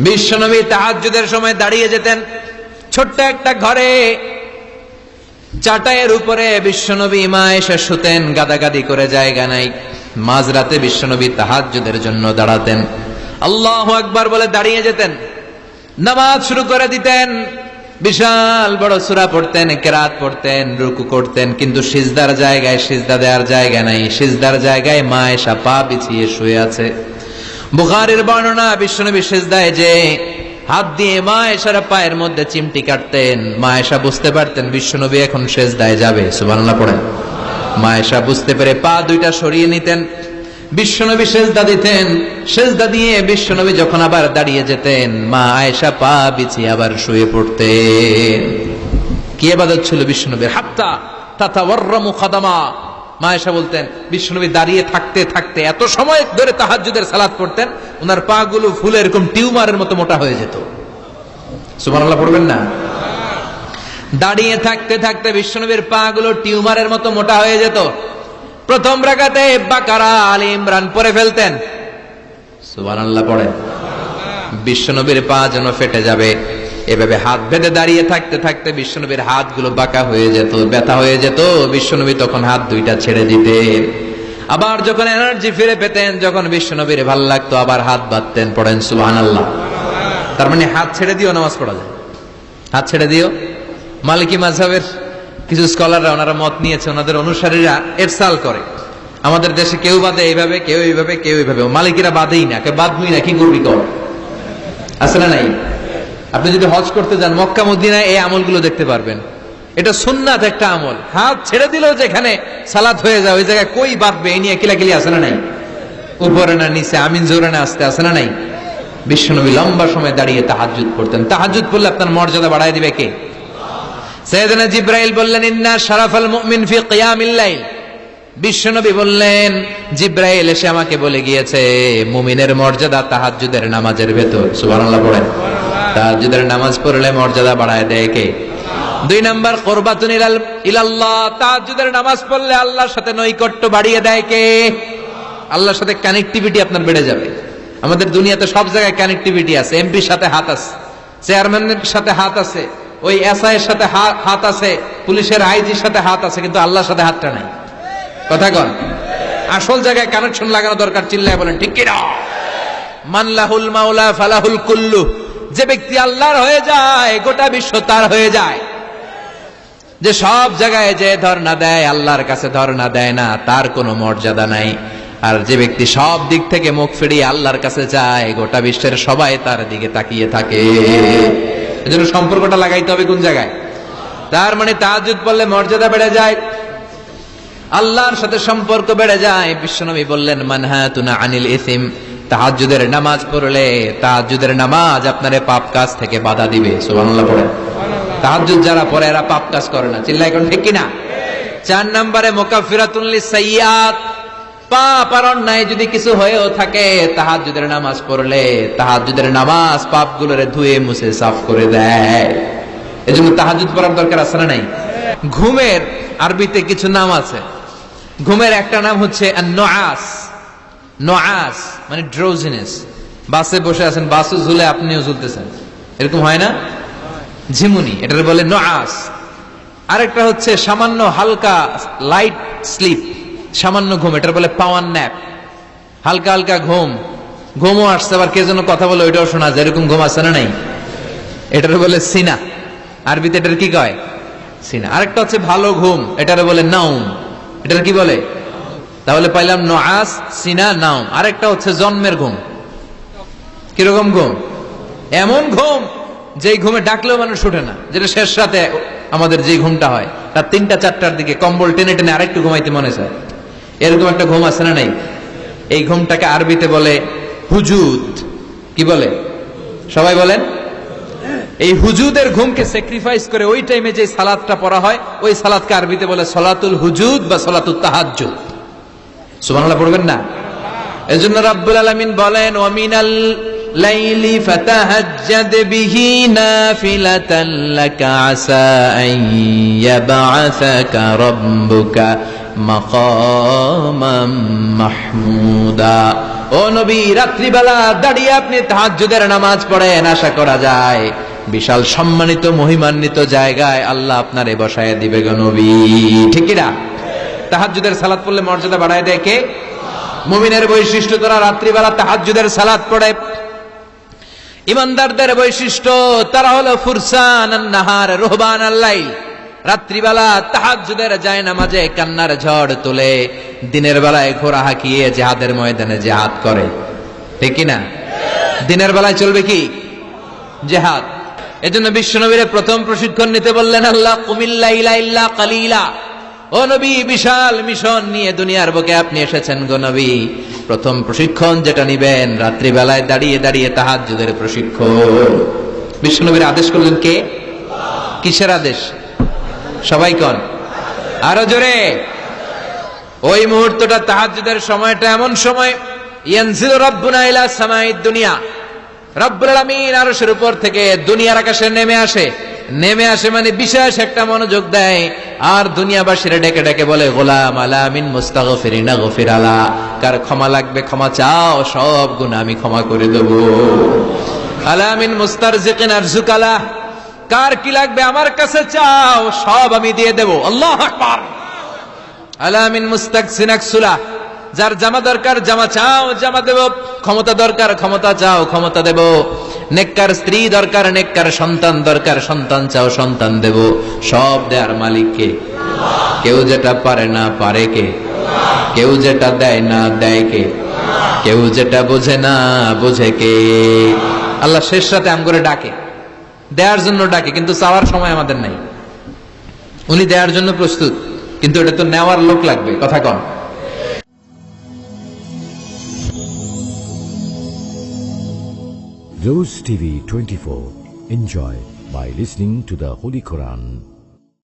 বিশ্বনবী তাহাজ্জুদের সময় দাঁড়িয়ে যেতেন ছোট্ট একটা ঘরে, চাটাইয়ের উপরে বিশ্বনবী মা এসে শুতেন, গাদাগাদি করে জায়গা নাই। মাঝরাতে বিশ্বনবী তাহাজ্জুদের জন্য দাঁড়াতেন, আল্লাহু আকবার বলে দাঁড়িয়ে যেতেন, নামাজ শুরু করে দিতেন। বিশাল বড় সূরা পড়তেন, কিরাত পড়তেন, রুকু করতেন, কিন্তু সিজদার জায়গায় সিজদা দেওয়ার জায়গা নাই। সিজদার জায়গায় মা এসা পা বিছিয়ে শুয়ে আছে। বুখারীর বর্ণনা, বিশ্বনবী সিজদায় যে হাত দিয়ে মা এসার পায়ের মধ্যে চিমটি কাটতেন, মা এসা বুঝতে পারতেন বিশ্বনবী এখন সিজদায় যাবে। সুবহানাল্লাহ পড়েন। মা এসা বুঝতে পেরে পা দুইটা সরিয়ে নিতেন, বিশ্বনবী সিজদা দিতেন। সিজদা দিয়ে বিশ্বনবী যখন আবার দাঁড়িয়ে যেতেন, মা আয়েশা পা বিছিয়ে আবার শুয়ে পড়তেন। কি ইবাদত ছিল বিশ্বনবীর! হাত্তা তাতাওয়াররামু খাদামা। মা আয়েশা বলতেন বিশ্বনবী দাঁড়িয়ে থাকতে থাকতে এত সময় ধরে তাহাজ্জুদের সালাত পড়তেন, ওনার পা গুলো ফুলে এরকম টিউমারের মতো মোটা হয়ে যেত। সুবহানাল্লাহ পড়বেন না? দাঁড়িয়ে থাকতে থাকতে বিশ্বনবীর পা গুলো টিউমারের মতো মোটা হয়ে যেত। প্রথম রাকাতে বাকারা, আলে ইমরান পড়ে ফেলতেন। সুবহানাল্লাহ পড়ে। বিশ্বনবীর পা যেন ফেটে যাবে, এভাবে হাত বেঁধে দাঁড়িয়ে থাকতে থাকতে বিশ্বনবীর হাতগুলো বাঁকা হয়ে যেত, ব্যথা হয়ে যেত। বিশ্বনবী তখন হাত দুইটা ছেড়ে দিতেন। আবার যখন এনার্জি ফিরে পেতেন, যখন বিশ্বনবীর ভাল লাগতো, আবার হাত বাঁধতেন। পড়েন সুবহানাল্লাহ। তার মানে হাত ছেড়ে দিও নামাজ পড়া যায়। হাত ছেড়ে দিও। মালিকি মাযহাবের কিছু স্কলাররা ওনারা মত নিয়েছে, ওনাদের অনুসারীরা এরসাল করে, আমাদের দেশে কেউ বাদে এইভাবে, কেউ এইভাবে, কেউ এইভাবে। মালিকিরা বাদেই না, কেউ বাদবই না, কি করবি কর। আছে না নাই? আপনি যদি হজ করতে যান মক্কা মদিনায়, এই আমলগুলো দেখতে পারবেন। এটা সুন্নাত একটা আমল। হাত ছেড়ে দিলেও যেখানে সালাত হয়ে যায় ওই জায়গায় কই বাঁধবে, এই নিয়ে কিলাকিলি আছে না নাই? উপরে না নিচে, আমিন জোরে না আসতে, আছে না নাই? বিশ্বনবী লম্বা সময় দাঁড়িয়ে তাহাজ্জুদ পড়তেন। তাহাজ্জুদ পড়লে আপনার মর্যাদা বাড়ায় দিবে কে? সাইয়েদনা জিবরাইল বললেন, ইন্না শারাফাল মুমিন ফি কিয়ামিল লাইল। বিশ্বনবী বললেন, জিবরাইল এসে আমাকে বলে গিয়েছে মুমিনের মর্যাদা তাহাজ্জুদের নামাজের ভেতর। সুবহানাল্লাহ পড়েন। তাহাজ্জুদের নামাজ পড়লে মর্যাদা বাড়ায় দেয় কে? 2 নাম্বার, কুরবাতুন ইলাল্লাহ। তাহাজ্জুদের নামাজ পড়লে আল্লাহর সাথে নৈকট্য বাড়িয়ে দেয় কে? আল্লাহর সাথে কানেক্টিভিটি আপনার বেড়ে যাবে। আমাদের দুনিয়াতে সব জায়গায় কানেক্টিভিটি আছে। এমপির সাথে হাত আছে, চেয়ারম্যানের সাথে হাত আছে, ওই এসআই এর সাথে হাত আছে, পুলিশের আইজির সাথে হাত আছে, কিন্তু আল্লাহর সাথে হাতটা নাই। কথা কন। আসল জায়গায় কানেকশন লাগানো দরকার। চিল্লায় বলেন ঠিক কি না? মান লাহুল মাওলা ফালাহুল কুল্লু। যে ব্যক্তি আল্লাহর হয়ে যায়, গোটা বিশ্ব তার হয়ে যায়। যে সব জায়গায় যে ধর্ণা দেয়, আল্লাহর কাছে ধর্ণা দেয় না, তার কোনো মর্যাদা নাই। আর যে ব্যক্তি সব দিক থেকে মুখ ফিরিয়ে আল্লাহর কাছে যায়, গোটা বিশ্বের সবাই তার দিকে তাকিয়ে থাকে। এজন্য সম্পর্কটা লাগাইতে হবে কোন জায়গায়? তার মানে তাহাজ্জুদ পড়লে মর্যাদা বেড়ে যায়, আল্লাহর সাথে সম্পর্ক বেড়ে যায়। বিশ্বনবী বললেন, মানহাতুনা আনিল ইসিম। তাহাজ্জুদের নামাজ পড়লে, তাহাজ্জুদের নামাজ আপনারে পাপ কাজ থেকে বাধা দিবে। সুবহানাল্লাহ পড়েন। তাহাজ্জুদ যারা পড়ে এরা পাপ কাজ করে না। চিল্লায় কোন ঠিক কিনা? 4 নম্বরে মুকাফফিরাতুন লিসাইয়্যাত। পাপ আর অন্যায় যদি কিছু হয়েও থাকে, তাহাজ্জুদের নামাজ পড়লে তাহাজ্জুদের নামাজ পাপগুলোরে ধুয়ে মুছে সাফ করে দেয়। এজন্য তাহাজ্জুদ পড়ার দরকার আছে না নাই? ঘুমের আরবিতে কিছু নাম আছে। ঘুমের একটা নাম হচ্ছে আন-নুআস। নুআস মানে ড্রোজিনেস। বাসে বসে আছেন, বাসে ঝুলে আপনিও ঝুলতেছেন, এরকম হয় না? ঝিমুনি, এটার বলে নুআস। আরেকটা হচ্ছে সামান্য হালকা লাইট স্লিপ, সামান্য ঘুম, এটার বলে পাওয়ার ন্যাপ। হালকা হালকা ঘুম, ঘুমও আসছে, আবার কে যেন কথা বলে ওইটাও শোনা যায়, এরকম ঘুম আছে না নাই? এটার বলে সিনা। আরবিতে এটার কি কয়? সিনা। আরেকটা হচ্ছে ভালো ঘুম, এটার বলে নাউম। এটার কি বলে? তাহলে পাইলাম নুআস, সিনা, নাউম। আরেকটা হচ্ছে জন্মের ঘুম। কিরকম ঘুম? এমন ঘুম যেই ঘুমে ডাকলেও মানুষ উঠে না, যেটা শেষ রাতে আমাদের যে ঘুমটা হয়, তার 3টা-4টার দিকে কম্বল টেনে টেনে আরেকটু ঘুমাইতে মনে চায়, এরকম একটা ঘুম আছে না নাই? এই ঘুমটাকে আরবিতে বলে হুজুদ। কি বলে? সবাই বলেন। এই হুজুদের ঘুমকে স্যাক্রিফাইস করে ওই টাইমে যে সালাতটা পড়া হয়, ওই সালাতকে আরবিতে বলে সলাতুল হুজুদ বা সলাতুত তাহাজ্জুদ। সুবহানাল্লাহ পড়বেন না? এজন্য রাব্বুল আলামিন বলেন, ওয়া মিনাল লাইলি ফাতাহাজ্জাদ বিহি নাফিলাতান লাকা আসা আন ইয়াবআসাকা রাব্বুকা মাকামান মাহমুদা। ও নবী, রাত্রিবেলা দাঁড়িয়ে আপনি তাহাজ্জুদের নামাজ পড়েন, আশা করা যায় বিশাল সম্মানিত মহিমান্বিত জায়গায় আল্লাহ আপনারে বসায় দিবে গো নবী। ঠিক কি না? তাহাজ্জুদের সালাত পড়লে মর্যাদা বাড়ায় দেয় কে? মুমিনের বৈশিষ্ট্য, তারা রাত্রিবেলা তাহাজ্জুদের সালাত পড়ে। ইমানদারদের বৈশিষ্ট্য, তারা হলো ফুরসান আন-নাহার রুহবান আল-লাইল। রাত্রিবেলা তাহাজ্জুদের যায় নামাজে কান্নার ঝড় তোলে, দিনের বেলায় ঘোড়া হাঁকিয়ে জিহাদের ময়দানে জিহাদ করে। ঠিক কি না? দিনের বেলায় চলবে কি? জিহাদ। এজন্য বিশ্বনবীর প্রথম প্রশিক্ষণ নিতে বললেন আল্লাহ, কুমিল লাইলা ইল্লা কালিলা। ও নবী, বিশাল মিশন নিয়ে দুনিয়ার বুকে আপনি এসেছেন গো নবী। প্রথম প্রশিক্ষণ যেটা নিবেন, রাত্রিবেলায় দাঁড়িয়ে দাঁড়িয়ে তাহাজ্জুদের প্রশিক্ষণ। বিশ্বনবীর আদেশ করলেন কে? কিসের আদেশ? সবাই কোন? আরো জোরে। ওই মুহূর্তটা তাহাজ্জুদের সময়টা এমন সময়, ইয়ানজিলু রাব্বুনা ইলা সামাইদ দুনিয়া, রব্বুল আলামিন আরশের উপর থেকে দুনিয়ার আকাশে নেমে আসে মানে বিশেষ একটা মনোযোগ দেয়, আর দুনিয়াবাসীরা ডেকে ডেকে বলে, গোলাম আলা মিন মুস্তাগফিরিনা গফির আলা, কার ক্ষমা লাগবে ক্ষমা চাও, সব গুনাহ আমি ক্ষমা করে দেব। আলা মিন মুস্তারজিকিন আরজুক আলা, কার কি লাগবে আমার কাছে চাও, সব আমি দিয়ে দেব। আল্লাহু আকবার। আলা মিন মুস্তাকসিন আকসুলা, যার জামা দরকার জামা চাও, জামা দেব। ক্ষমতা দরকার ক্ষমতা চাও, ক্ষমতা দেব। নেককার স্ত্রী দরকার, নেককার সন্তান দরকার, সন্তান চাও, সন্তান দেব। সব দেয়ার মালিক কে? কেউ যেটা পারে না পারে কে? কেউ যেটা দেয় না দেয় কে? কেউ যেটা বোঝে না বোঝে কে? আল্লাহ শেষ রাতে আম করে ডাকে, দেয়ার জন্য ডাকে, কিন্তু চাওয়ার সময় আমাদের নাই। উনি দেয়ার জন্য প্রস্তুত, কিন্তু এটা তো নেওয়ার লোক লাগবে। কথা কন? Rose TV 24. Enjoy by listening to the Holy Quran.